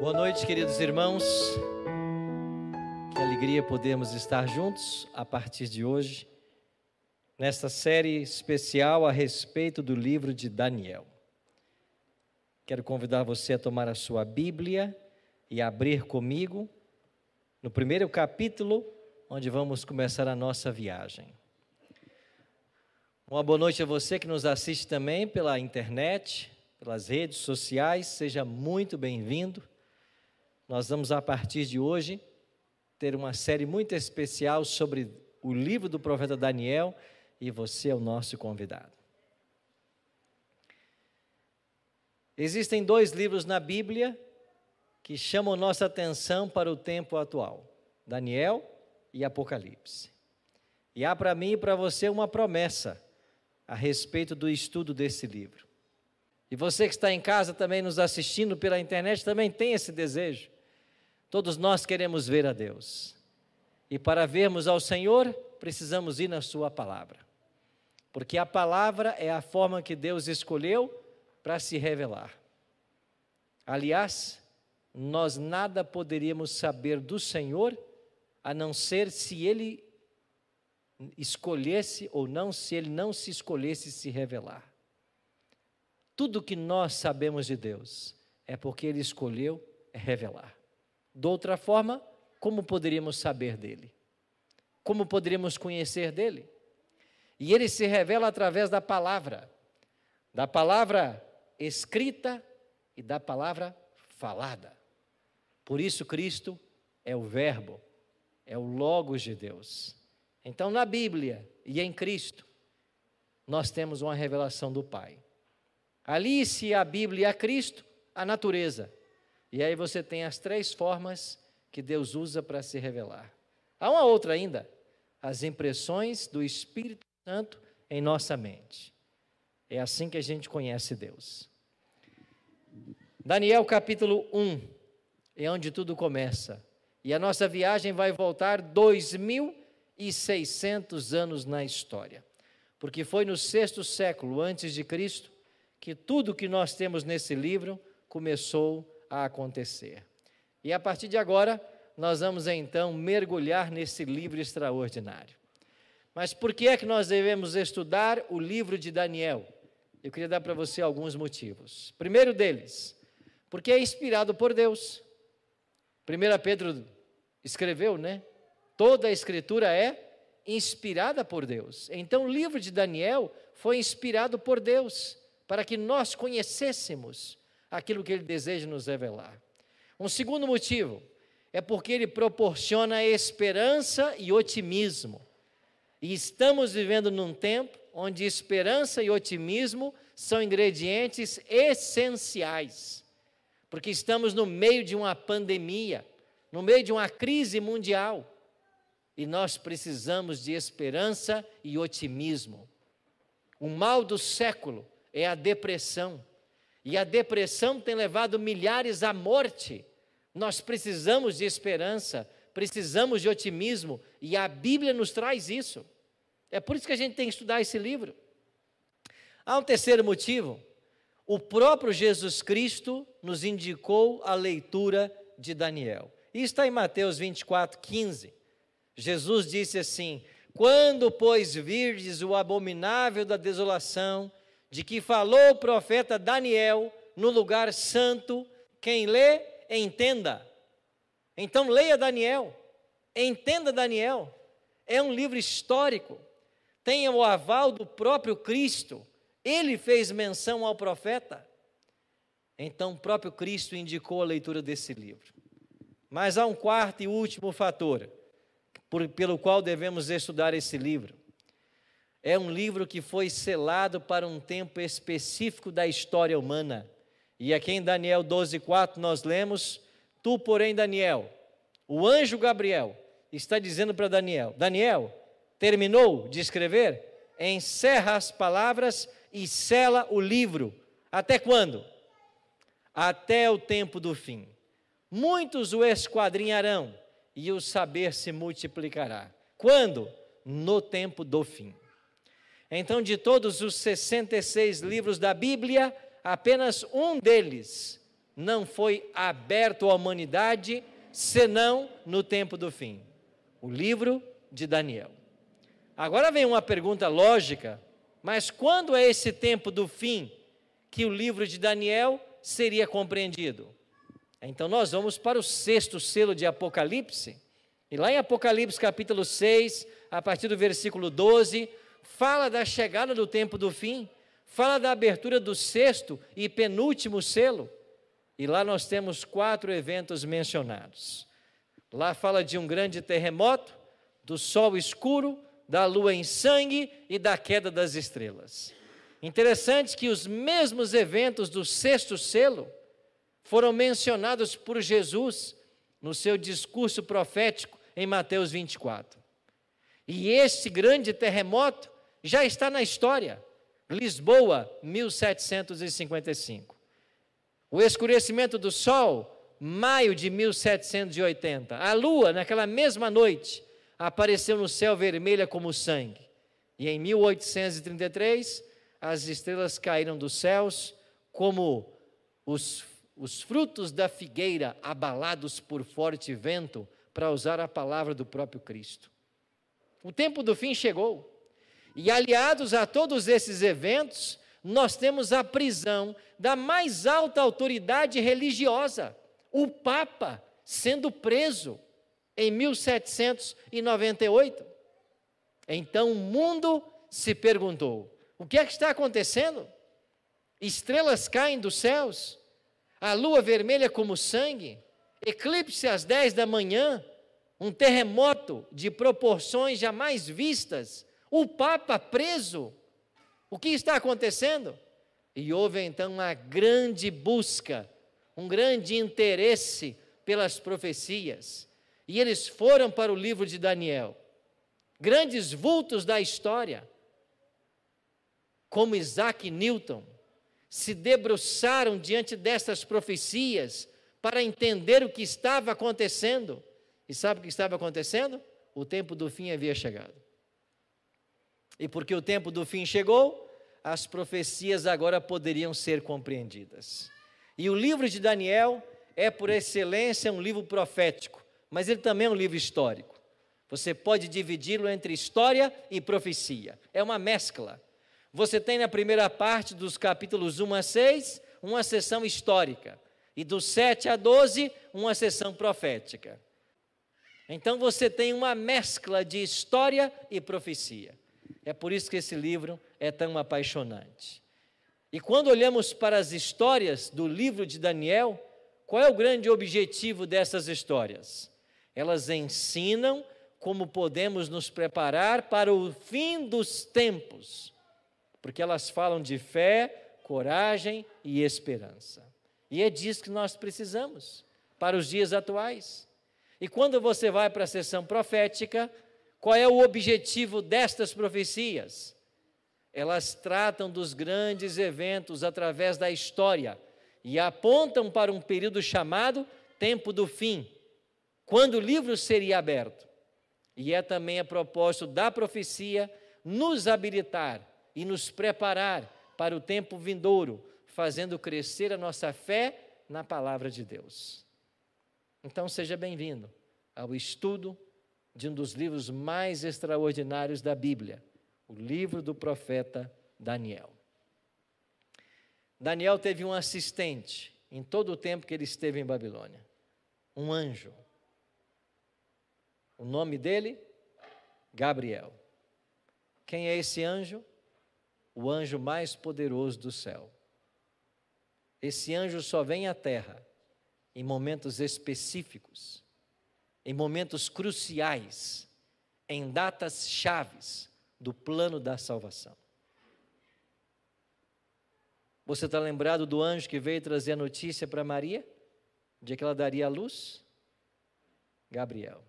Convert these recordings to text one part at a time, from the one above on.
Boa noite, queridos irmãos. Que alegria podermos estar juntos a partir de hoje, nesta série especial a respeito do livro de Daniel. Quero convidar você a tomar a sua Bíblia e abrir comigo no primeiro capítulo, onde vamos começar a nossa viagem. Uma boa noite a você que nos assiste também pela internet, pelas redes sociais, seja muito bem-vindo. Nós vamos, a partir de hoje, ter uma série muito especial sobre o livro do profeta Daniel e você é o nosso convidado. Existem dois livros na Bíblia que chamam nossa atenção para o tempo atual: Daniel e Apocalipse. E há para mim e para você uma promessa a respeito do estudo desse livro. E você que está em casa também nos assistindo pela internet também tem esse desejo. Todos nós queremos ver a Deus. E para vermos ao Senhor, precisamos ir na sua palavra. Porque a palavra é a forma que Deus escolheu para se revelar. Aliás, nós nada poderíamos saber do Senhor, a não ser se Ele escolhesse ou não, se Ele não se escolhesse se revelar. Tudo que nós sabemos de Deus é porque Ele escolheu revelar. De outra forma, como poderíamos saber dele? Como poderíamos conhecer dele? E ele se revela através da palavra escrita e da palavra falada. Por isso Cristo é o Verbo, é o Logos de Deus. Então na Bíblia e em Cristo, nós temos uma revelação do Pai. Ali-se a Bíblia e a Cristo, a natureza. E aí você tem as três formas que Deus usa para se revelar. Há uma outra ainda, as impressões do Espírito Santo em nossa mente. É assim que a gente conhece Deus. Daniel capítulo 1, é onde tudo começa. E a nossa viagem vai voltar 2.600 anos na história. Porque foi no 6º século antes de Cristo que tudo que nós temos nesse livro começou a acontecer. E a partir de agora, nós vamos então mergulhar nesse livro extraordinário. Mas por que é que nós devemos estudar o livro de Daniel? Eu queria dar para você alguns motivos. Primeiro deles, porque é inspirado por Deus. 1 Pedro escreveu, né? Toda a escritura é inspirada por Deus. Então o livro de Daniel foi inspirado por Deus, para que nós conhecêssemos aquilo que Ele deseja nos revelar. Um segundo motivo é porque Ele proporciona esperança e otimismo. E estamos vivendo num tempo onde esperança e otimismo são ingredientes essenciais. Porque estamos no meio de uma pandemia, no meio de uma crise mundial. E nós precisamos de esperança e otimismo. O mal do século é a depressão. E a depressão tem levado milhares à morte. Nós precisamos de esperança, precisamos de otimismo, e a Bíblia nos traz isso. É por isso que a gente tem que estudar esse livro. Há um terceiro motivo. O próprio Jesus Cristo nos indicou a leitura de Daniel. Isso está em Mateus 24:15. Jesus disse assim: quando, pois, virdes o abominável da desolação, de que falou o profeta Daniel no lugar santo, quem lê, entenda. Então leia Daniel, entenda Daniel. É um livro histórico, tem o aval do próprio Cristo. Ele fez menção ao profeta. Então o próprio Cristo indicou a leitura desse livro. Mas há um quarto e último fator pelo qual devemos estudar esse livro. É um livro que foi selado para um tempo específico da história humana. E aqui em Daniel 12:4 nós lemos: tu, porém, Daniel, o anjo Gabriel está dizendo para Daniel: Daniel, terminou de escrever? Encerra as palavras e sela o livro. Até quando? Até o tempo do fim. Muitos o esquadrinharão e o saber se multiplicará. Quando? No tempo do fim. Então, de todos os 66 livros da Bíblia, apenas um deles não foi aberto à humanidade, senão no tempo do fim. O livro de Daniel. Agora vem uma pergunta lógica, mas quando é esse tempo do fim que o livro de Daniel seria compreendido? Então nós vamos para o 6º selo de Apocalipse, e lá em Apocalipse capítulo 6, a partir do versículo 12, fala da chegada do tempo do fim, fala da abertura do 6º e penúltimo selo, e lá nós temos 4 eventos mencionados. Lá fala de um grande terremoto, do sol escuro, da lua em sangue e da queda das estrelas. Interessante que os mesmos eventos do 6º selo foram mencionados por Jesus no seu discurso profético em Mateus 24. E este grande terremoto já está na história. Lisboa, 1755. O escurecimento do sol, maio de 1780. A lua, naquela mesma noite, apareceu no céu vermelha como sangue. E em 1833, as estrelas caíram dos céus como os frutos da figueira abalados por forte vento, para usar a palavra do próprio Cristo. O tempo do fim chegou. E aliados a todos esses eventos, nós temos a prisão da mais alta autoridade religiosa, o Papa, sendo preso em 1798. Então o mundo se perguntou: o que é que está acontecendo? Estrelas caem dos céus, a lua vermelha como sangue, eclipse às 10 da manhã, um terremoto de proporções jamais vistas, o Papa preso. O que está acontecendo? E houve então uma grande busca, um grande interesse pelas profecias. E eles foram para o livro de Daniel. Grandes vultos da história, como Isaac Newton, se debruçaram diante destas profecias para entender o que estava acontecendo. E sabe o que estava acontecendo? O tempo do fim havia chegado. E porque o tempo do fim chegou, as profecias agora poderiam ser compreendidas. E o livro de Daniel é, por excelência, um livro profético, mas ele também é um livro histórico. Você pode dividi-lo entre história e profecia. É uma mescla. Você tem na primeira parte dos capítulos 1 a 6, uma seção histórica. E do 7 a 12, uma seção profética. Então você tem uma mescla de história e profecia. É por isso que esse livro é tão apaixonante. E quando olhamos para as histórias do livro de Daniel, qual é o grande objetivo dessas histórias? Elas ensinam como podemos nos preparar para o fim dos tempos, porque elas falam de fé, coragem e esperança. E é disso que nós precisamos para os dias atuais. E quando você vai para a sessão profética, qual é o objetivo destas profecias? Elas tratam dos grandes eventos através da história e apontam para um período chamado tempo do fim, quando o livro seria aberto. E é também a propósito da profecia nos habilitar e nos preparar para o tempo vindouro, fazendo crescer a nossa fé na palavra de Deus. Então seja bem-vindo ao estudo de um dos livros mais extraordinários da Bíblia, o livro do profeta Daniel. Daniel teve um assistente em todo o tempo que ele esteve em Babilônia, um anjo. O nome dele, Gabriel. Quem é esse anjo? O anjo mais poderoso do céu. Esse anjo só vem à terra em momentos específicos, em momentos cruciais, em datas chaves do plano da salvação. Você está lembrado do anjo que veio trazer a notícia para Maria, de que ela daria a luz? Gabriel.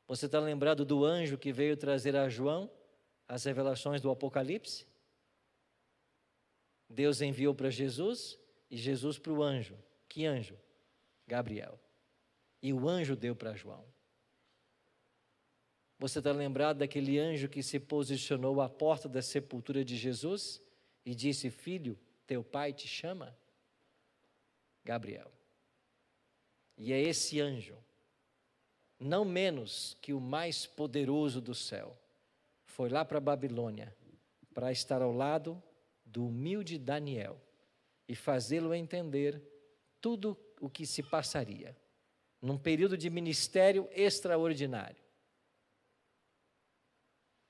Você está lembrado do anjo que veio trazer a João as revelações do Apocalipse? Deus enviou para Jesus e Jesus para o anjo. Que anjo? Gabriel. E o anjo deu para João. Você está lembrado daquele anjo que se posicionou à porta da sepultura de Jesus e disse: filho, teu pai te chama? Gabriel. E é esse anjo, não menos que o mais poderoso do céu, foi lá para a Babilônia para estar ao lado do humilde Daniel e fazê-lo entender tudo o que se passaria num período de ministério extraordinário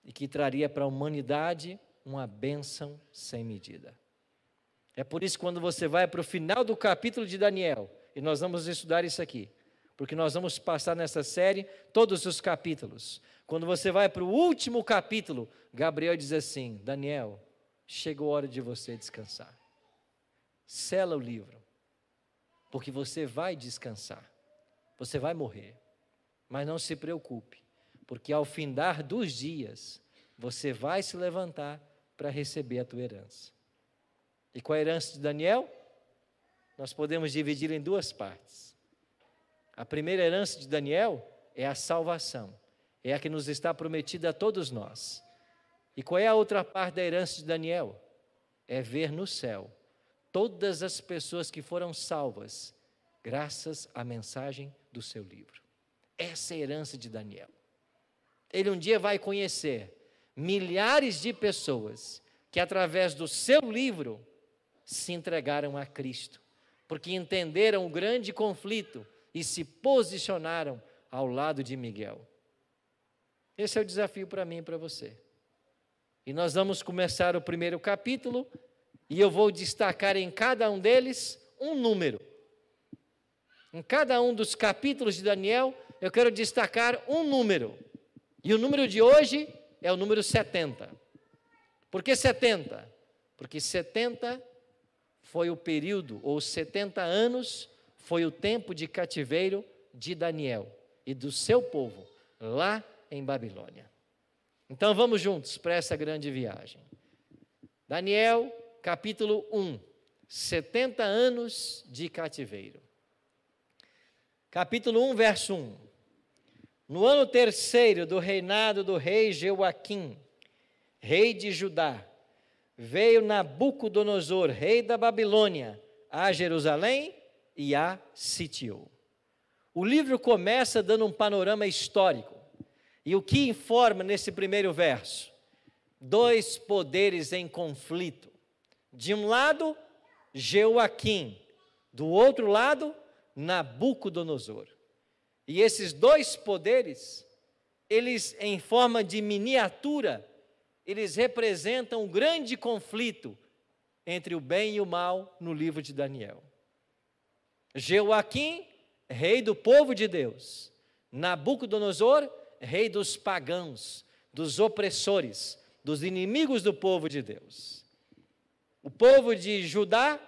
e que traria para a humanidade uma bênção sem medida. É por isso que quando você vai para o final do capítulo de Daniel, e nós vamos estudar isso aqui, porque nós vamos passar nessa série todos os capítulos. Quando você vai para o último capítulo, Gabriel diz assim: Daniel, chegou a hora de você descansar. Sela o livro, porque você vai descansar, você vai morrer, mas não se preocupe, porque ao findar dos dias, você vai se levantar para receber a tua herança. E qual é a herança de Daniel? Nós podemos dividir em duas partes. A primeira herança de Daniel é a salvação, é a que nos está prometida a todos nós. E qual é a outra parte da herança de Daniel? É ver no céu todas as pessoas que foram salvas, graças à mensagem do seu livro. Essa é a herança de Daniel. Ele um dia vai conhecer milhares de pessoas que, através do seu livro, se entregaram a Cristo, porque entenderam o grande conflito e se posicionaram ao lado de Miguel. Esse é o desafio para mim e para você. E nós vamos começar o primeiro capítulo, e eu vou destacar em cada um deles um número. Em cada um dos capítulos de Daniel, eu quero destacar um número. E o número de hoje é o número 70. Por que 70? Porque 70 foi o período, ou 70 anos, foi o tempo de cativeiro de Daniel e do seu povo, lá em Babilônia. Então vamos juntos para essa grande viagem. Daniel, capítulo 1, 70 anos de cativeiro. Capítulo 1, verso 1. No ano terceiro do reinado do rei Jeoaquim, rei de Judá, veio Nabucodonosor, rei da Babilônia, a Jerusalém e a sitiou. O livro começa dando um panorama histórico. E o que informa nesse primeiro verso? Dois poderes em conflito. De um lado, Jeoaquim. Do outro lado, Nabucodonosor. E esses dois poderes, eles em forma de miniatura, eles representam um grande conflito entre o bem e o mal no livro de Daniel. Jeoaquim, rei do povo de Deus. Nabucodonosor, rei dos pagãos, dos opressores, dos inimigos do povo de Deus. O povo de Judá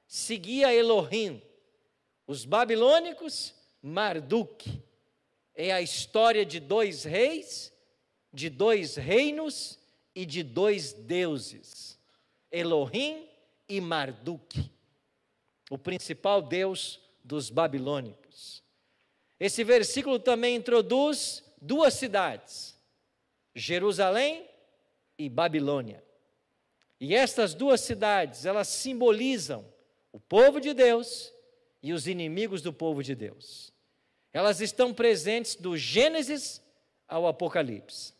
seguia Elohim. Os babilônicos, Marduk. É a história de dois reis, de dois reinos e de dois deuses. Elohim e Marduk, o principal deus dos babilônicos. Esse versículo também introduz duas cidades, Jerusalém e Babilônia. E estas duas cidades, elas simbolizam o povo de Deus e os inimigos do povo de Deus. Elas estão presentes do Gênesis ao Apocalipse.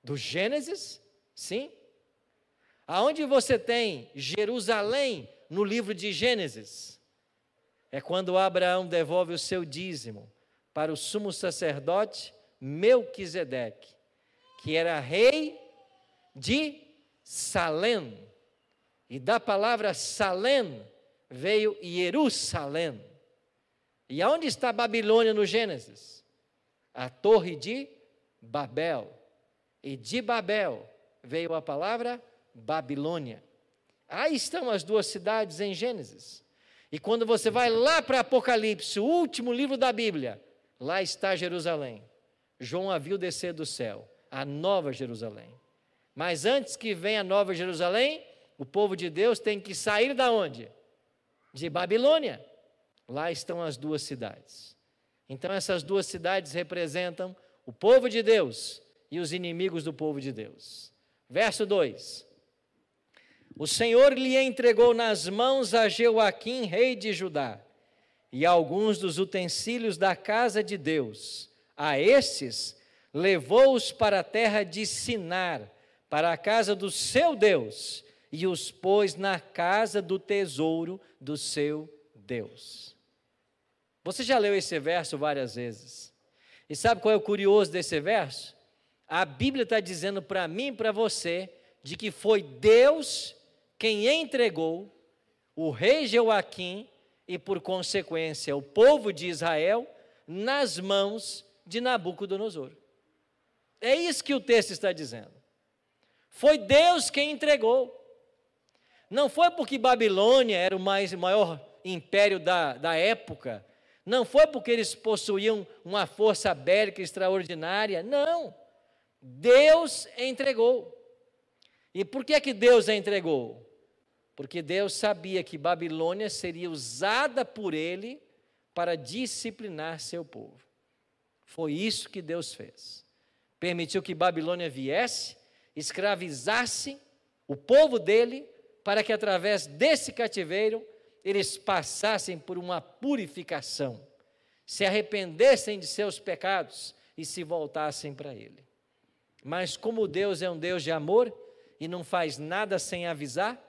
Do Gênesis, sim. Aonde você tem Jerusalém no livro de Gênesis? É quando Abraão devolve o seu dízimo para o sumo sacerdote Melquisedeque, que era rei de Salém. E da palavra Salém veio Jerusalém. E aonde está Babilônia no Gênesis? A torre de Babel. E de Babel veio a palavra Babilônia. Aí estão as duas cidades em Gênesis. E quando você vai lá para Apocalipse, o último livro da Bíblia, lá está Jerusalém. João a viu descer do céu, a nova Jerusalém. Mas antes que venha a nova Jerusalém, o povo de Deus tem que sair da onde? De Babilônia. Lá estão as duas cidades. Então essas duas cidades representam o povo de Deus e os inimigos do povo de Deus. Verso 2. o Senhor lhe entregou nas mãos a Jeoaquim, rei de Judá, e alguns dos utensílios da casa de Deus. A estes levou-os para a terra de Sinar, para a casa do seu Deus, e os pôs na casa do tesouro do seu Deus. Você já leu esse verso várias vezes. E sabe qual é o curioso desse verso? A Bíblia está dizendo para mim e para você, de que foi Deus quem entregou o rei Jeoaquim e, por consequência, o povo de Israel, nas mãos de Nabucodonosor. É isso que o texto está dizendo. Foi Deus quem entregou. Não foi porque Babilônia era o maior império da época. Não foi porque eles possuíam uma força bélica extraordinária. Não. Deus entregou. E por que é que Deus a entregou? Porque Deus sabia que Babilônia seria usada por ele para disciplinar seu povo. Foi isso que Deus fez. Permitiu que Babilônia viesse, escravizasse o povo dele, para que através desse cativeiro eles passassem por uma purificação, se arrependessem de seus pecados e se voltassem para ele. Mas como Deus é um Deus de amor e não faz nada sem avisar,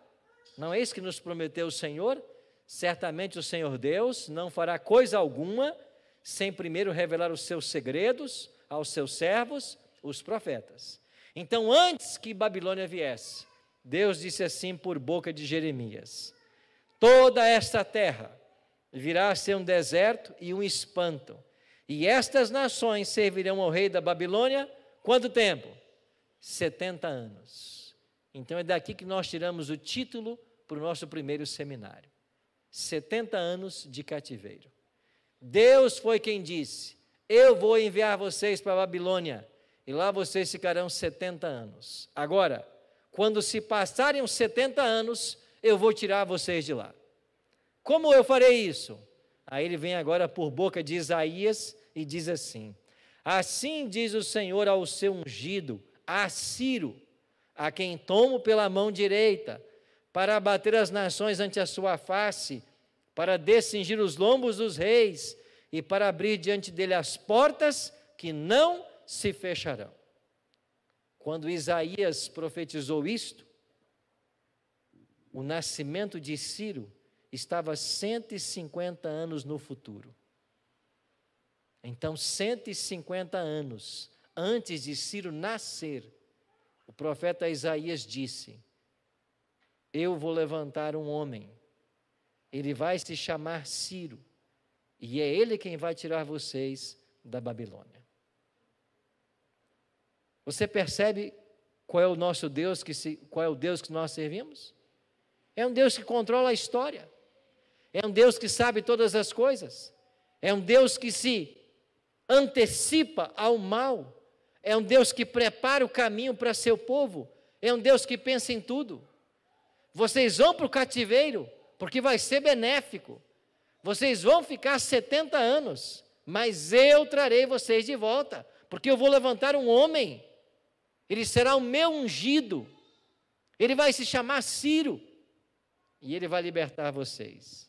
não é isso que nos prometeu o Senhor? Certamente o Senhor Deus não fará coisa alguma sem primeiro revelar os seus segredos aos seus servos, os profetas. Então, antes que Babilônia viesse, Deus disse assim por boca de Jeremias: toda esta terra virá a ser um deserto e um espanto, e estas nações servirão ao rei da Babilônia, quanto tempo? 70 anos. Então é daqui que nós tiramos o título para o nosso primeiro seminário. 70 anos de cativeiro. Deus foi quem disse: eu vou enviar vocês para a Babilônia, e lá vocês ficarão 70 anos. Agora, quando se passarem os 70 anos, eu vou tirar vocês de lá. Como eu farei isso? Aí ele vem agora por boca de Isaías e diz assim: assim diz o Senhor ao seu ungido, a Ciro, a quem tomo pela mão direita, para abater as nações ante a sua face, para descingir os lombos dos reis, e para abrir diante dele as portas que não se fecharão. Quando Isaías profetizou isto, o nascimento de Ciro estava 150 anos no futuro. Então, 150 anos antes de Ciro nascer, o profeta Isaías disse: eu vou levantar um homem, ele vai se chamar Ciro, e é ele quem vai tirar vocês da Babilônia. Você percebe qual é o nosso Deus, qual é o Deus que nós servimos? É um Deus que controla a história, é um Deus que sabe todas as coisas, é um Deus que se antecipa ao mal, é um Deus que prepara o caminho para seu povo, é um Deus que pensa em tudo. Vocês vão para o cativeiro, porque vai ser benéfico, vocês vão ficar 70 anos, mas eu trarei vocês de volta, porque eu vou levantar um homem, ele será o meu ungido, ele vai se chamar Ciro, e ele vai libertar vocês.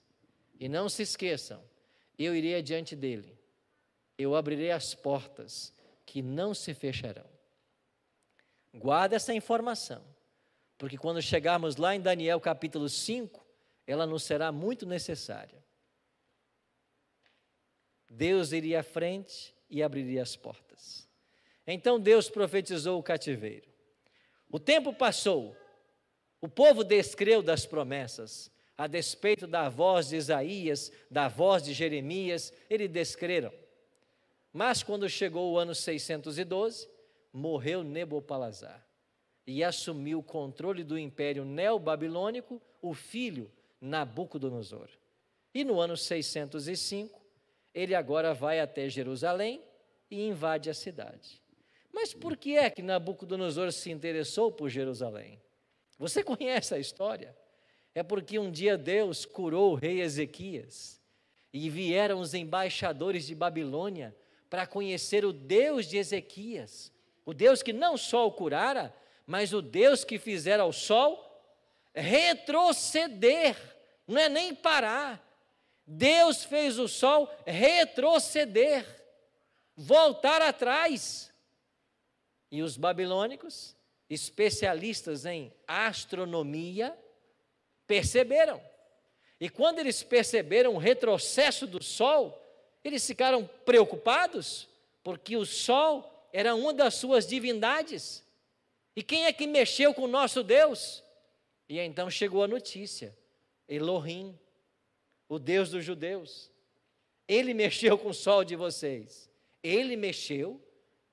E não se esqueçam, eu irei adiante dele, eu abrirei as portas que não se fecharão. Guarda essa informação, porque quando chegarmos lá em Daniel capítulo 5, ela nos será muito necessária. Deus iria à frente e abriria as portas. Então Deus profetizou o cativeiro. O tempo passou, o povo descreu das promessas, a despeito da voz de Isaías, da voz de Jeremias, eles descreram. Mas quando chegou o ano 612, morreu Nabopolassar e assumiu o controle do império neobabilônico o filho Nabucodonosor. E no ano 605, ele agora vai até Jerusalém e invade a cidade. Mas por que é que Nabucodonosor se interessou por Jerusalém? Você conhece a história? É porque um dia Deus curou o rei Ezequias e vieram os embaixadores de Babilônia para conhecer o Deus de Ezequias, o Deus que não só o curara, mas o Deus que fizera o sol retroceder, não é nem parar. Deus fez o sol retroceder, voltar atrás. E os babilônicos, especialistas em astronomia, perceberam. E quando eles perceberam o retrocesso do sol, eles ficaram preocupados, porque o sol era uma das suas divindades. E quem é que mexeu com o nosso Deus? E então chegou a notícia: Elohim, o Deus dos judeus, ele mexeu com o sol de vocês. Ele mexeu?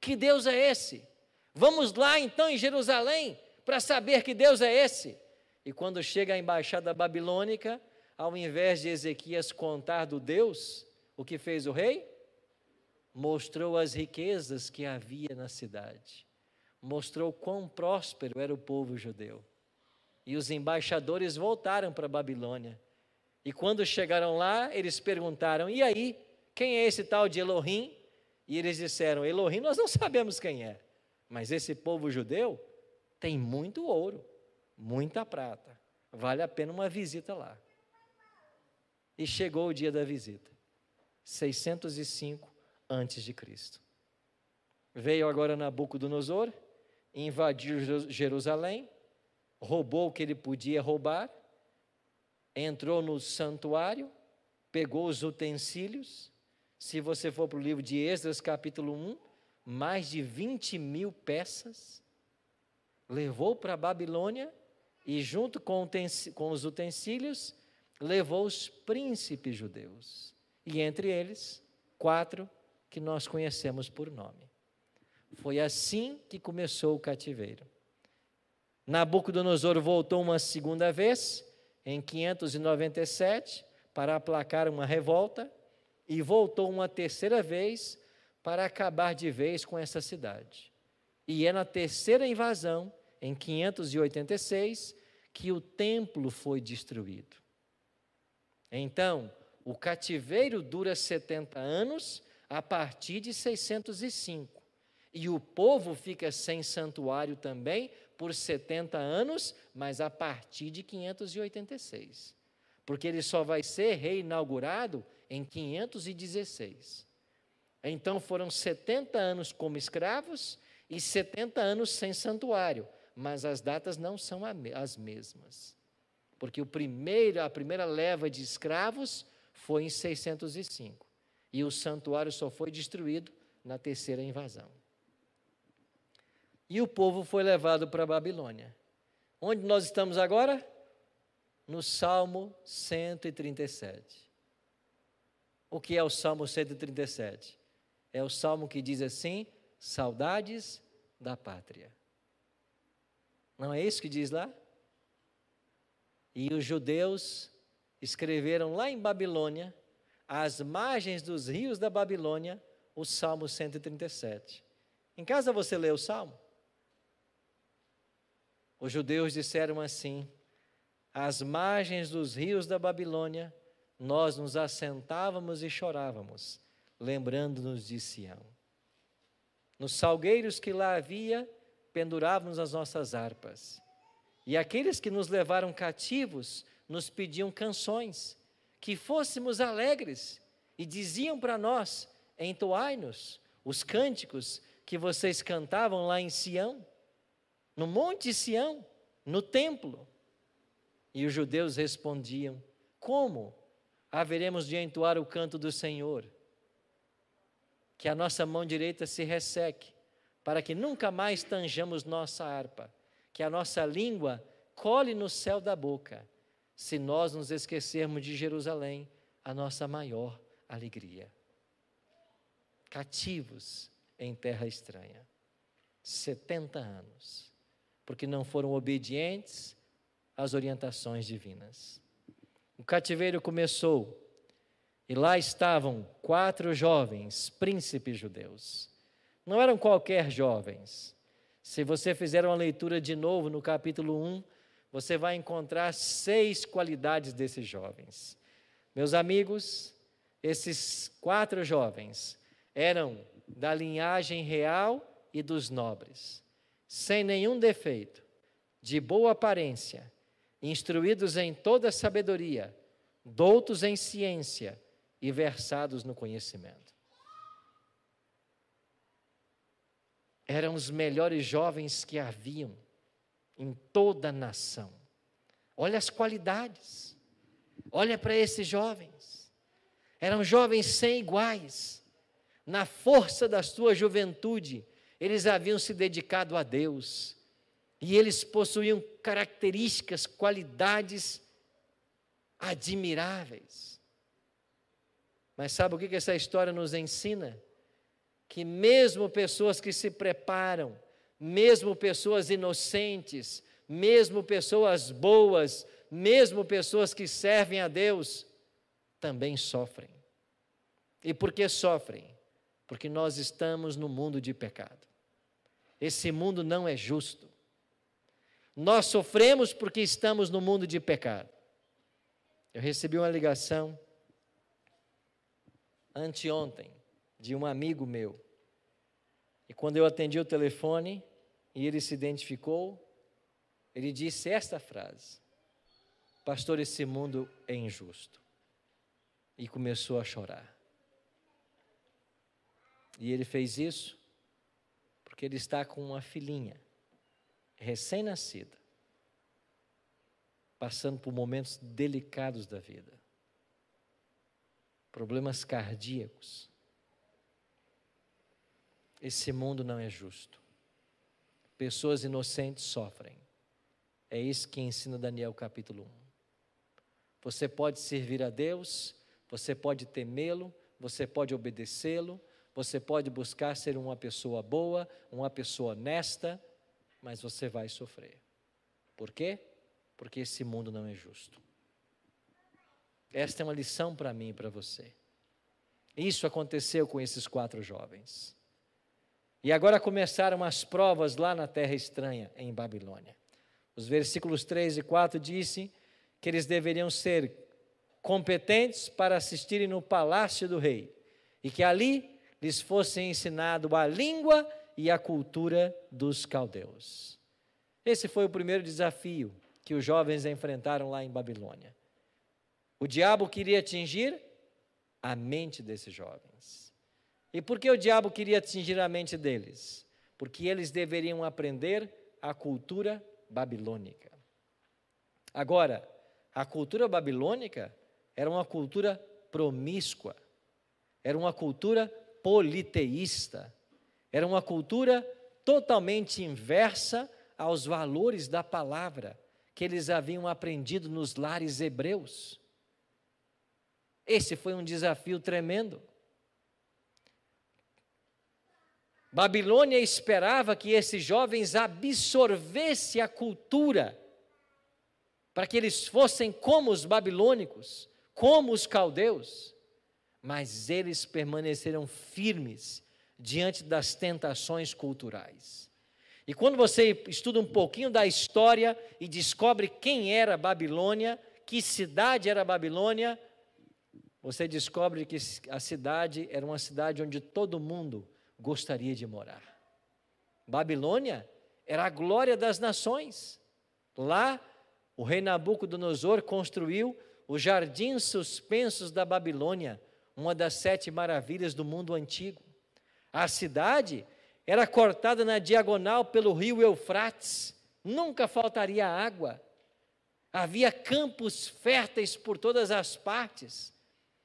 Que Deus é esse? Vamos lá então em Jerusalém para saber que Deus é esse. E quando chega a embaixada babilônica, ao invés de Ezequias contar do Deus, o que fez o rei? Mostrou as riquezas que havia na cidade. Mostrou quão próspero era o povo judeu. E os embaixadores voltaram para a Babilônia. E quando chegaram lá, eles perguntaram: e aí, quem é esse tal de Elohim? E eles disseram: Elohim nós não sabemos quem é, mas esse povo judeu tem muito ouro, muita prata, vale a pena uma visita lá. E chegou o dia da visita, 605 a.C. Veio agora Nabucodonosor, invadiu Jerusalém, roubou o que ele podia roubar, entrou no santuário, pegou os utensílios. Se você for para o livro de Esdras, capítulo 1, mais de 20.000 peças, levou para a Babilônia e junto com os utensílios, levou os príncipes judeus. E entre eles, 4 que nós conhecemos por nome. Foi assim que começou o cativeiro. Nabucodonosor voltou uma segunda vez, em 597, para aplacar uma revolta, e voltou uma terceira vez para acabar de vez com essa cidade. E é na terceira invasão, em 586, que o templo foi destruído. Então, o cativeiro dura 70 anos a partir de 605. E o povo fica sem santuário também por 70 anos, mas a partir de 586. Porque ele só vai ser reinaugurado em 516. Então foram 70 anos como escravos e 70 anos sem santuário, mas as datas não são as mesmas. Porque a primeira leva de escravos foi em 605, e o santuário só foi destruído na terceira invasão. E o povo foi levado para a Babilônia. Onde nós estamos agora? No Salmo 137. O que é o Salmo 137? É o salmo que diz assim: saudades da pátria. Não é isso que diz lá? E os judeus escreveram lá em Babilônia, às margens dos rios da Babilônia, o Salmo 137. Em casa você lê o Salmo? Os judeus disseram assim: às margens dos rios da Babilônia, nós nos assentávamos e chorávamos, lembrando-nos de Sião. Nos salgueiros que lá havia, pendurávamos as nossas harpas. E aqueles que nos levaram cativos nos pediam canções, que fôssemos alegres, e diziam para nós: entoai-nos os cânticos que vocês cantavam lá em Sião, no monte Sião, no templo. E os judeus respondiam: como haveremos de entoar o canto do Senhor? Que a nossa mão direita se resseque, para que nunca mais tanjamos nossa harpa, que a nossa língua cole no céu da boca, se nós nos esquecermos de Jerusalém, a nossa maior alegria. Cativos em terra estranha, 70 anos, porque não foram obedientes às orientações divinas. O cativeiro começou, e lá estavam 4 jovens príncipes judeus. Não eram qualquer jovens. Se você fizer uma leitura de novo no capítulo 1, você vai encontrar 6 qualidades desses jovens. Meus amigos, esses 4 jovens eram da linhagem real e dos nobres, sem nenhum defeito, de boa aparência, instruídos em toda sabedoria, doutos em ciência e versados no conhecimento. Eram os melhores jovens que haviam em toda a nação. Olha as qualidades, olha para esses jovens. Eram jovens sem iguais. Na força da sua juventude, eles haviam se dedicado a Deus. E eles possuíam características, qualidades admiráveis. Mas sabe o que essa história nos ensina? Que mesmo pessoas que se preparam, mesmo pessoas inocentes, mesmo pessoas boas, mesmo pessoas que servem a Deus, também sofrem. E por que sofrem? Porque nós estamos no mundo de pecado. Esse mundo não é justo. Nós sofremos porque estamos no mundo de pecado. Eu recebi uma ligação anteontem de um amigo meu. E quando eu atendi o telefone e ele se identificou, ele disse esta frase: pastor, esse mundo é injusto. E começou a chorar. E ele fez isso porque ele está com uma filhinha recém-nascida, passando por momentos delicados da vida, problemas cardíacos. Esse mundo não é justo. Pessoas inocentes sofrem. É isso que ensina Daniel capítulo 1. Você pode servir a Deus, você pode temê-lo, você pode obedecê-lo, você pode buscar ser uma pessoa boa, uma pessoa honesta, mas você vai sofrer. Por quê? Porque esse mundo não é justo. Esta é uma lição para mim e para você. Isso aconteceu com esses 4 jovens. E agora começaram as provas lá na terra estranha, em Babilônia. Os versículos 3 e 4 dizem que eles deveriam ser competentes para assistirem no palácio do rei, e que ali lhes fosse ensinado a língua e a cultura dos caldeus. Esse foi o primeiro desafio que os jovens enfrentaram lá em Babilônia. O diabo queria atingir a mente desses jovens. E por que o diabo queria atingir a mente deles? Porque eles deveriam aprender a cultura babilônica. Agora, a cultura babilônica era uma cultura promíscua, era uma cultura politeísta, era uma cultura totalmente inversa aos valores da palavra que eles haviam aprendido nos lares hebreus. Esse foi um desafio tremendo. Babilônia esperava que esses jovens absorvessem a cultura, para que eles fossem como os babilônicos, como os caldeus, mas eles permaneceram firmes diante das tentações culturais. E quando você estuda um pouquinho da história e descobre quem era Babilônia, que cidade era Babilônia, você descobre que a cidade era uma cidade onde todo mundo gostaria de morar. Babilônia era a glória das nações. Lá, o rei Nabucodonosor construiu os jardins suspensos da Babilônia, uma das 7 maravilhas do mundo antigo. A cidade era cortada na diagonal pelo rio Eufrates, nunca faltaria água. Havia campos férteis por todas as partes.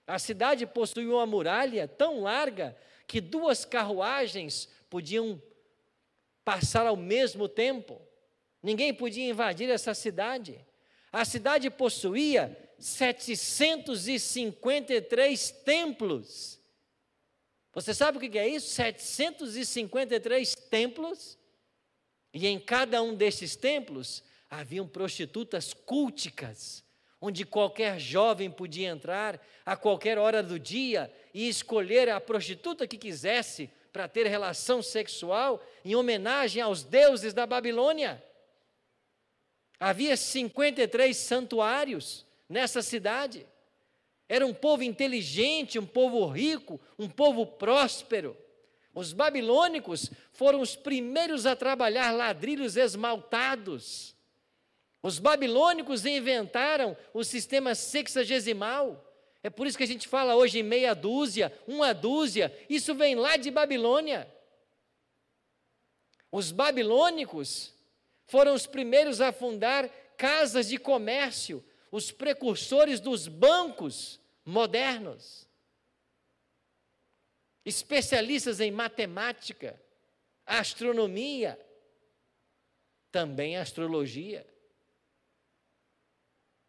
A cidade possuía uma muralha tão larga que 2 carruagens podiam passar ao mesmo tempo. Ninguém podia invadir essa cidade. A cidade possuía 753 templos. Você sabe o que é isso? 753 templos. E em cada um desses templos haviam prostitutas culticas, onde qualquer jovem podia entrar a qualquer hora do dia e escolher a prostituta que quisesse para ter relação sexual em homenagem aos deuses da Babilônia. Havia 53 santuários nessa cidade. Era um povo inteligente, um povo rico, um povo próspero. Os babilônicos foram os primeiros a trabalhar ladrilhos esmaltados. Os babilônicos inventaram o sistema sexagesimal. É por isso que a gente fala hoje em meia dúzia, uma dúzia. Isso vem lá de Babilônia. Os babilônicos foram os primeiros a fundar casas de comércio, os precursores dos bancos modernos. Especialistas em matemática, astronomia, também astrologia.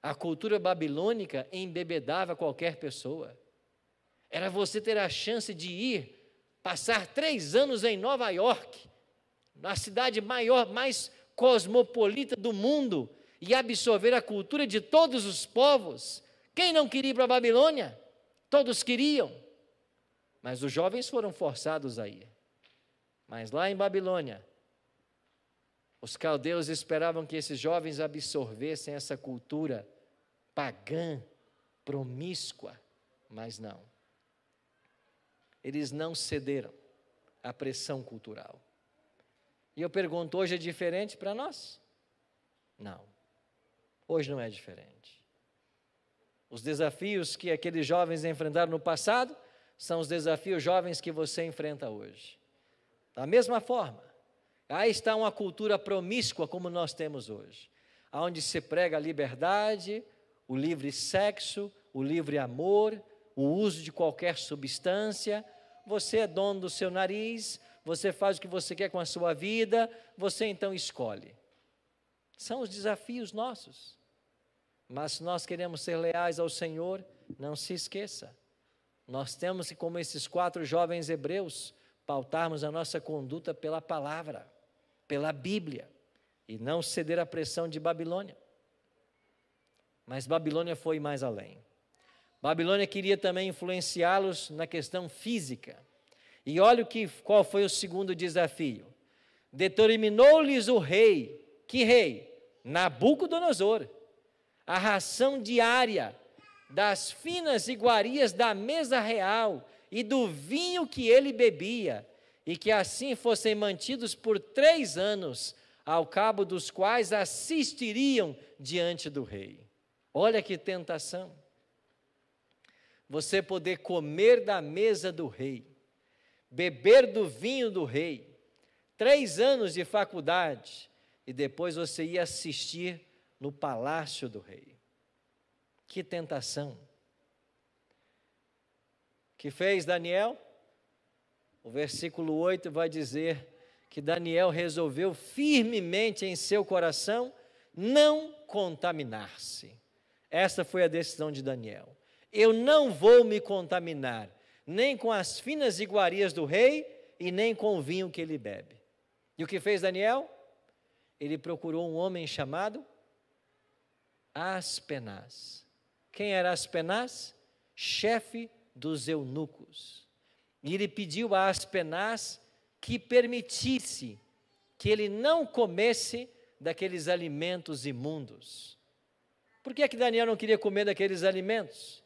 A cultura babilônica embebedava qualquer pessoa. Era você ter a chance de ir, passar 3 anos em Nova York, na cidade maior, mais cosmopolita do mundo, e absorver a cultura de todos os povos. Quem não queria ir para a Babilônia? Todos queriam. Mas os jovens foram forçados a ir. Mas lá em Babilônia, os caldeus esperavam que esses jovens absorvessem essa cultura pagã, promíscua, mas não. Eles não cederam à pressão cultural. E eu pergunto, hoje é diferente para nós? Não. Hoje não é diferente. Os desafios que aqueles jovens enfrentaram no passado são os desafios jovens que você enfrenta hoje. Da mesma forma, aí está uma cultura promíscua como nós temos hoje, onde se prega a liberdade, o livre sexo, o livre amor, o uso de qualquer substância. Você é dono do seu nariz, você faz o que você quer com a sua vida, você então escolhe. São os desafios nossos. Mas se nós queremos ser leais ao Senhor, não se esqueça, nós temos que, como esses 4 jovens hebreus, pautarmos a nossa conduta pela palavra, pela Bíblia, e não ceder à pressão de Babilônia. Mas Babilônia foi mais além. Babilônia queria também influenciá-los na questão física. E olha qual foi o segundo desafio. Determinou-lhes o rei, que rei? Nabucodonosor, a ração diária das finas iguarias da mesa real e do vinho que ele bebia, e que assim fossem mantidos por 3 anos, ao cabo dos quais assistiriam diante do rei. Olha que tentação. Você poder comer da mesa do rei, beber do vinho do rei, 3 anos de faculdade, e depois você ia assistir no palácio do rei. Que tentação. Que fez Daniel? O versículo 8 vai dizer que Daniel resolveu firmemente em seu coração não contaminar-se. Essa foi a decisão de Daniel. Eu não vou me contaminar, nem com as finas iguarias do rei e nem com o vinho que ele bebe. E o que fez Daniel? Ele procurou um homem chamado Aspenaz. Quem era Aspenaz? Chefe dos eunucos. E ele pediu a Aspenaz que permitisse que ele não comesse daqueles alimentos imundos. Por que Daniel não queria comer daqueles alimentos?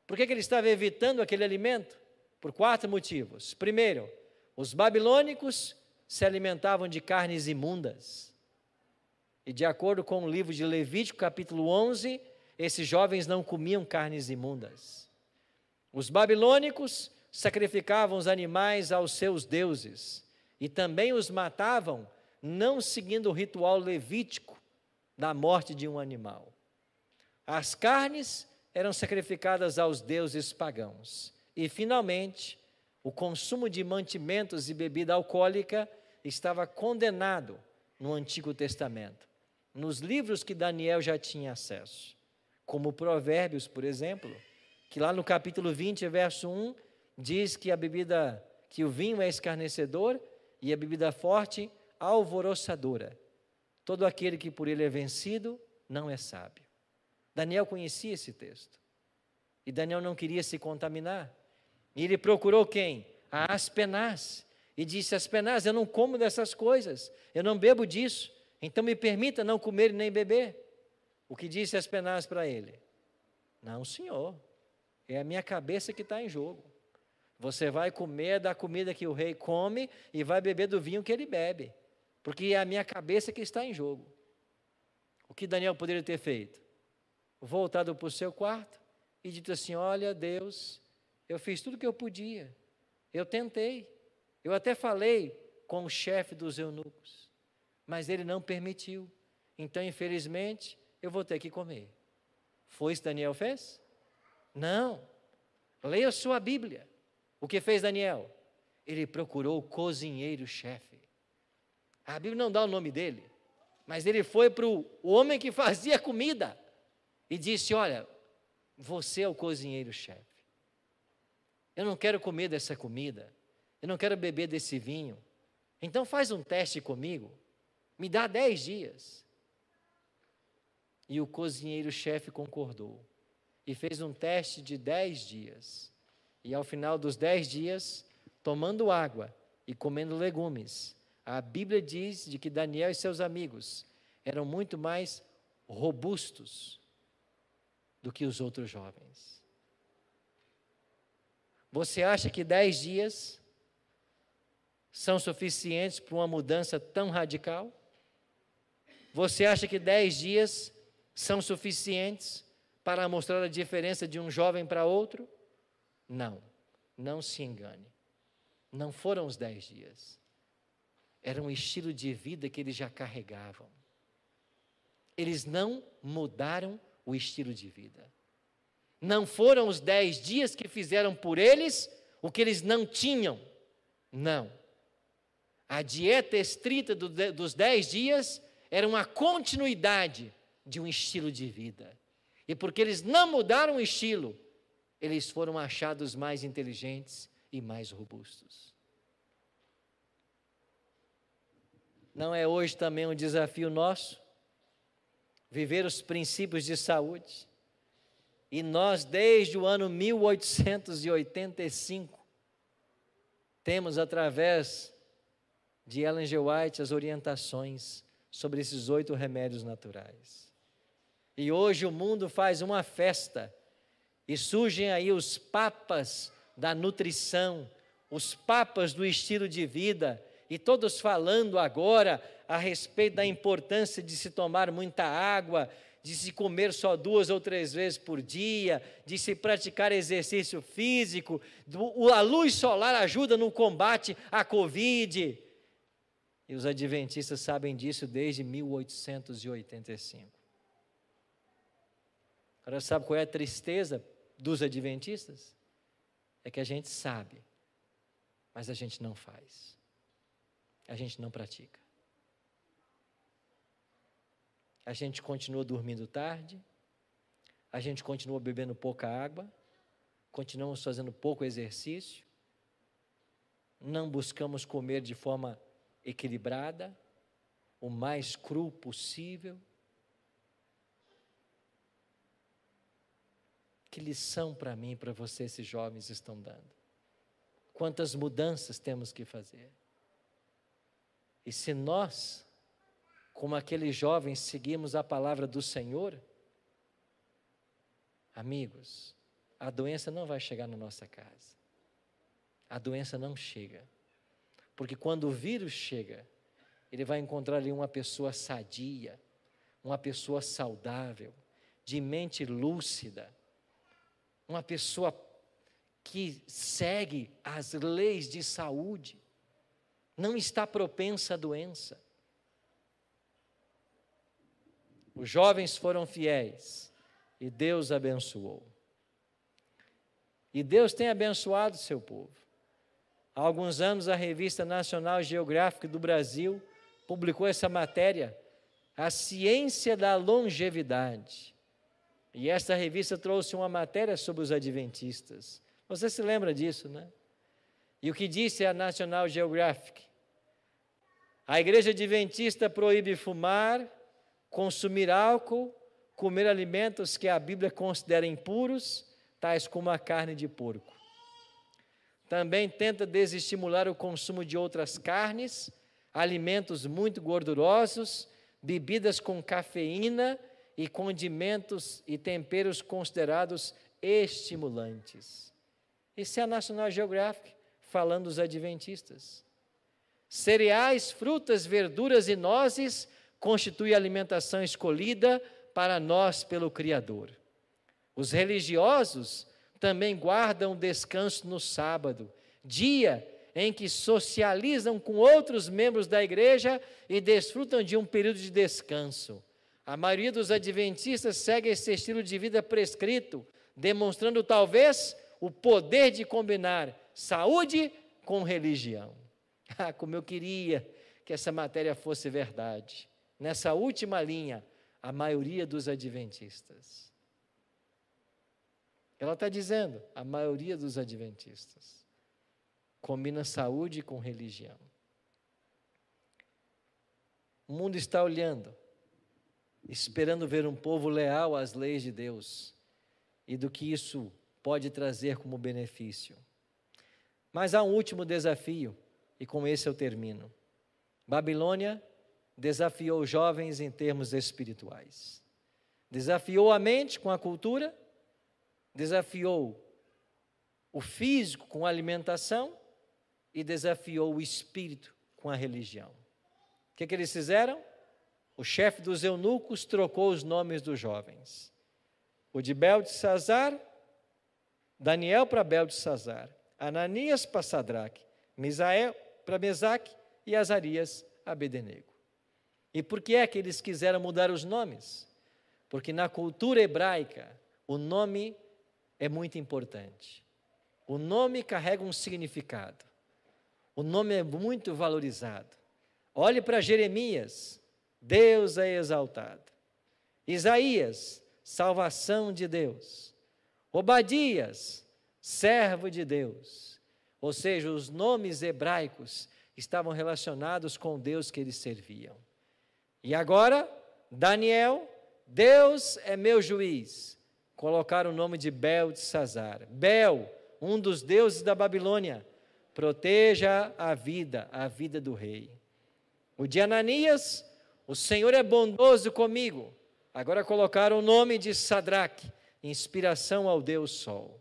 Por que ele estava evitando aquele alimento? Por 4 motivos. Primeiro, os babilônicos se alimentavam de carnes imundas. E de acordo com o livro de Levítico, capítulo 11, esses jovens não comiam carnes imundas. Os babilônicos sacrificavam os animais aos seus deuses e também os matavam, não seguindo o ritual levítico da morte de um animal. As carnes eram sacrificadas aos deuses pagãos. E, finalmente, o consumo de mantimentos e bebida alcoólica estava condenado no Antigo Testamento, nos livros que Daniel já tinha acesso, como Provérbios, por exemplo, que lá no capítulo 20, verso 1, diz que que o vinho é escarnecedor e a bebida forte alvoroçadora. Todo aquele que por ele é vencido não é sábio. Daniel conhecia esse texto. E Daniel não queria se contaminar. E ele procurou quem? A Aspenaz. E disse: Aspenaz, eu não como dessas coisas, eu não bebo disso, então me permita não comer nem beber. O que disse Aspenaz para ele? Não, senhor, é a minha cabeça que está em jogo. Você vai comer da comida que o rei come e vai beber do vinho que ele bebe, porque é a minha cabeça que está em jogo. O que Daniel poderia ter feito? Voltado para o seu quarto e dito assim: olha, Deus, eu fiz tudo o que eu podia, eu tentei, eu até falei com o chefe dos eunucos, mas ele não permitiu, então infelizmente eu vou ter que comer. Foi isso que Daniel fez? Não. Leia a sua Bíblia. O que fez Daniel? Ele procurou o cozinheiro-chefe. A Bíblia não dá o nome dele, mas ele foi para o homem que fazia comida e disse: olha, você é o cozinheiro-chefe. Eu não quero comer dessa comida, eu não quero beber desse vinho. Então faz um teste comigo, me dá 10 dias. E o cozinheiro-chefe concordou e fez um teste de 10 dias. E ao final dos 10 dias, tomando água e comendo legumes, a Bíblia diz de que Daniel e seus amigos eram muito mais robustos do que os outros jovens. Você acha que 10 dias são suficientes para uma mudança tão radical? Você acha que 10 dias são suficientes para mostrar a diferença de um jovem para outro? Não, não se engane. Não foram os 10 dias. Era um estilo de vida que eles já carregavam. Eles não mudaram o estilo de vida. Não foram os 10 dias que fizeram por eles o que eles não tinham. Não. A dieta estrita dos 10 dias era uma continuidade de um estilo de vida. E porque eles não mudaram o estilo, eles foram achados mais inteligentes e mais robustos. Não é hoje também um desafio nosso viver os princípios de saúde? E nós, desde o ano 1885, temos, através de Ellen G. White, as orientações sobre esses 8 remédios naturais. E hoje o mundo faz uma festa, e surgem aí os papas da nutrição, os papas do estilo de vida, e todos falando agora a respeito da importância de se tomar muita água, de se comer só 2 ou 3 vezes por dia, de se praticar exercício físico, a luz solar ajuda no combate à Covid. E os adventistas sabem disso desde 1885. Agora, sabe qual é a tristeza dos adventistas? É que a gente sabe, mas a gente não faz. A gente não pratica. A gente continua dormindo tarde, a gente continua bebendo pouca água, continuamos fazendo pouco exercício, não buscamos comer de forma equilibrada, o mais cru possível. Que lição para mim e para você esses jovens estão dando? Quantas mudanças temos que fazer? E se nós, como aqueles jovens, seguimos a palavra do Senhor, amigos, a doença não vai chegar na nossa casa. A doença não chega. Porque quando o vírus chega, ele vai encontrar ali uma pessoa sadia, uma pessoa saudável, de mente lúcida, uma pessoa que segue as leis de saúde, não está propensa à doença. Os jovens foram fiéis e Deus abençoou. E Deus tem abençoado o seu povo. Há alguns anos a Revista Nacional Geográfica do Brasil publicou essa matéria, A Ciência da Longevidade. E esta revista trouxe uma matéria sobre os adventistas. Você se lembra disso, né? E o que disse a National Geographic? A igreja adventista proíbe fumar, consumir álcool, comer alimentos que a Bíblia considera impuros, tais como a carne de porco. Também tenta desestimular o consumo de outras carnes, alimentos muito gordurosos, bebidas com cafeína e condimentos e temperos considerados estimulantes. Isso é a National Geographic falando dos adventistas. Cereais, frutas, verduras e nozes constitui a alimentação escolhida para nós pelo Criador. Os religiosos também guardam descanso no sábado, dia em que socializam com outros membros da igreja e desfrutam de um período de descanso. A maioria dos adventistas segue esse estilo de vida prescrito, demonstrando talvez o poder de combinar saúde com religião. Ah, como eu queria que essa matéria fosse verdade. Nessa última linha, a maioria dos adventistas. Ela está dizendo, a maioria dos adventistas combina saúde com religião. O mundo está olhando, esperando ver um povo leal às leis de Deus e do que isso pode trazer como benefício. Mas há um último desafio, e com esse eu termino. Babilônia desafiou os jovens em termos espirituais. Desafiou a mente com a cultura, desafiou o físico com a alimentação e desafiou o espírito com a religião. O que eles fizeram? O chefe dos eunucos trocou os nomes dos jovens. O de Beltesazar, Daniel para Beltesazar, Ananias para Sadraque, Misael para Mesaque e Azarias a Abednego. E por que é que eles quiseram mudar os nomes? Porque na cultura hebraica, o nome é muito importante. O nome carrega um significado. O nome é muito valorizado. Olhe para Jeremias, Deus é exaltado. Isaías, salvação de Deus. Obadias, servo de Deus. Ou seja, os nomes hebraicos estavam relacionados com o Deus que eles serviam. E agora, Daniel, Deus é meu juiz. Colocaram o nome de Beltesazar. Bel, um dos deuses da Babilônia, proteja a vida do rei. O de Ananias, o Senhor é bondoso comigo. Agora colocaram o nome de Sadraque, inspiração ao Deus Sol.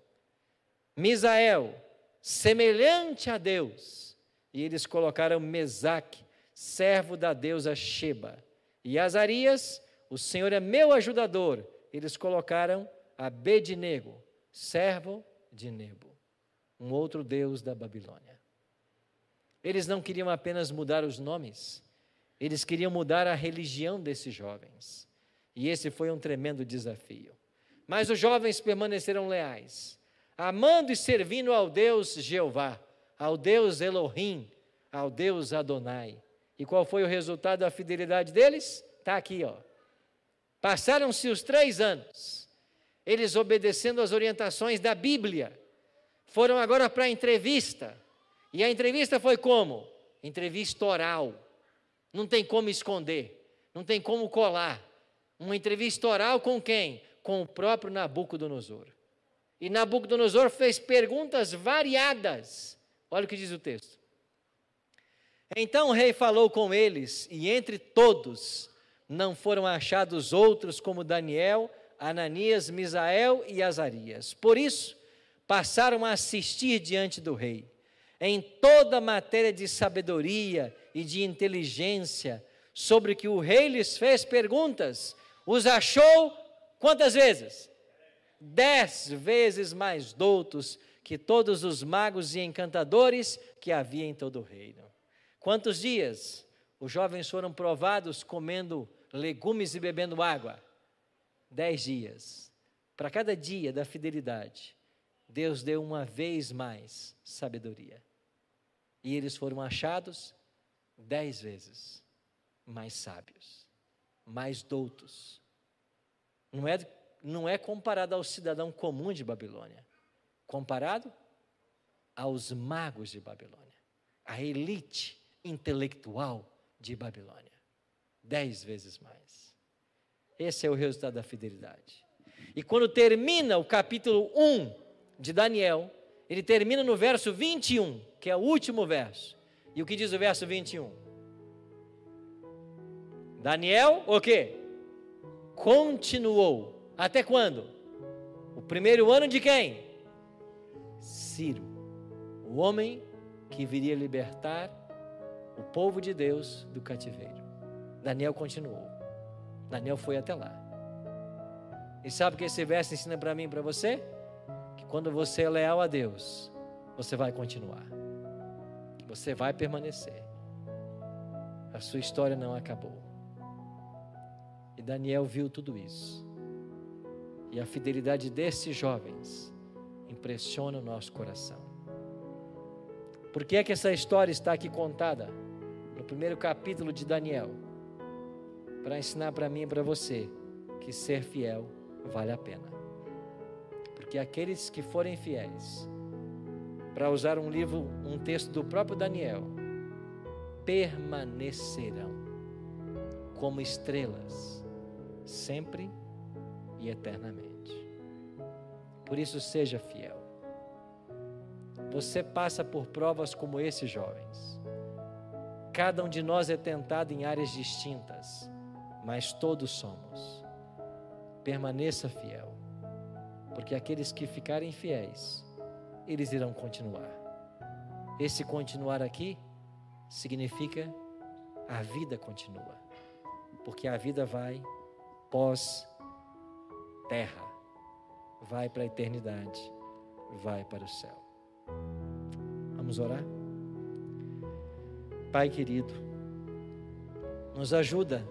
Misael, semelhante a Deus. E eles colocaram Mesaque, servo da deusa Sheba. E Azarias, o Senhor é meu ajudador. Eles colocaram Abednego, servo de Nebo, um outro deus da Babilônia. Eles não queriam apenas mudar os nomes, eles queriam mudar a religião desses jovens. E esse foi um tremendo desafio. Mas os jovens permaneceram leais, amando e servindo ao Deus Jeová, ao Deus Elohim, ao Deus Adonai. E qual foi o resultado da fidelidade deles? Está aqui, ó. Passaram-se os 3 anos, eles obedecendo às orientações da Bíblia, foram agora para a entrevista. E a entrevista foi como? Entrevista oral. Não tem como esconder, não tem como colar. Uma entrevista oral com quem? Com o próprio Nabucodonosor. E Nabucodonosor fez perguntas variadas. Olha o que diz o texto. Então o rei falou com eles, e entre todos não foram achados outros como Daniel, Ananias, Misael e Azarias. Por isso, passaram a assistir diante do rei. Em toda matéria de sabedoria e de inteligência, sobre que o rei lhes fez perguntas, os achou quantas vezes? 10 vezes mais doutos que todos os magos e encantadores que havia em todo o reino. Quantos dias os jovens foram provados comendo legumes e bebendo água? 10 dias. Para cada dia da fidelidade, Deus deu uma vez mais sabedoria. E eles foram achados 10 vezes mais sábios, mais doutos. Não é comparado ao cidadão comum de Babilônia, comparado aos magos de Babilônia, a elite intelectual de Babilônia, 10 vezes mais. Esse é o resultado da fidelidade. E quando termina o capítulo 1 de Daniel, ele termina no verso 21, que é o último verso. E o que diz o verso 21? Daniel, o quê? Continuou. Até quando? O primeiro ano de quem? Ciro, o homem que viria libertar o povo de Deus do cativeiro. Daniel continuou. Daniel foi até lá. E sabe o que esse verso ensina para mim e para você? Que quando você é leal a Deus, você vai continuar. Você vai permanecer. A sua história não acabou. E Daniel viu tudo isso. E a fidelidade desses jovens impressiona o nosso coração. Por que é que essa história está aqui contada no primeiro capítulo de Daniel? Para ensinar para mim e para você que ser fiel vale a pena. Porque aqueles que forem fiéis, para usar um texto do próprio Daniel, permanecerão como estrelas, sempre e eternamente. Por isso, seja fiel. Você passa por provas como esses jovens. Cada um de nós é tentado em áreas distintas, mas todos somos. Permaneça fiel, porque aqueles que ficarem fiéis, eles irão continuar. Esse continuar aqui significa a vida continua, porque a vida vai pós-terra, vai para a eternidade, vai para o céu. Vamos orar? Pai querido, nos ajuda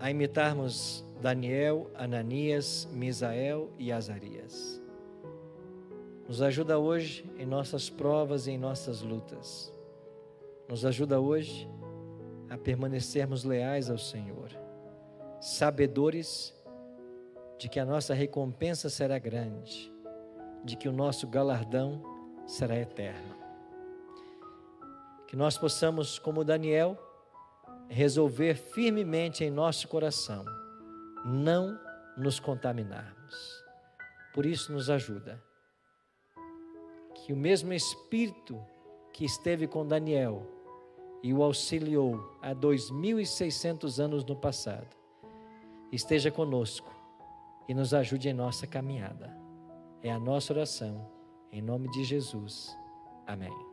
a imitarmos Daniel, Ananias, Misael e Azarias. Nos ajuda hoje em nossas provas e em nossas lutas. Nos ajuda hoje a permanecermos leais ao Senhor, sabedores de que a nossa recompensa será grande, de que o nosso galardão será eterno. Que nós possamos, como Daniel, resolver firmemente em nosso coração não nos contaminarmos. Por isso nos ajuda. Que o mesmo Espírito que esteve com Daniel e o auxiliou há 2.600 anos no passado, esteja conosco e nos ajude em nossa caminhada. É a nossa oração, em nome de Jesus. Amém.